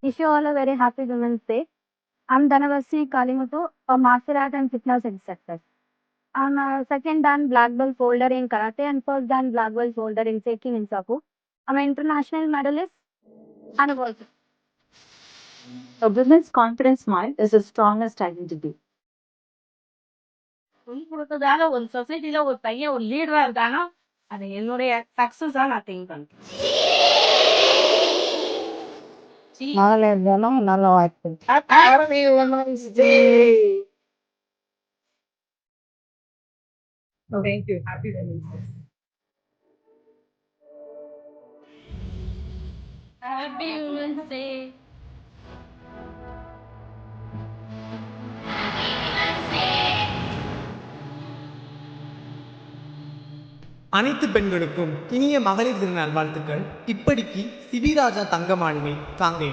Wish you all a very happy Women's Day. I'm Dhanavasi Kalimuthu, a martial art and fitness instructor. I'm a second dan black belt holder in karate and first dan black belt holder in Seikin in Saku. I'm an international medalist and a world. A woman's confidence mind is the strongest identity. கொடுத்ததால ஒரு சொசைட்டில ஒரு பையன் ஒரு லீடரா இருக்கானா அது என்னுடைய சக்சஸா நான் திங்க் பண்றேன். நாளை தினம் நல்ல வாய்ப்பு. Happy Women's Day. Thank you. Happy Women's Day. Happy Women's Day. அனைத்து பெண்களுக்கும் இனிய மகளிர் தின நல்வாழ்த்துக்கள். இப்படிக்கு சிவிராஜா தங்க மாளிகை தாங்கே.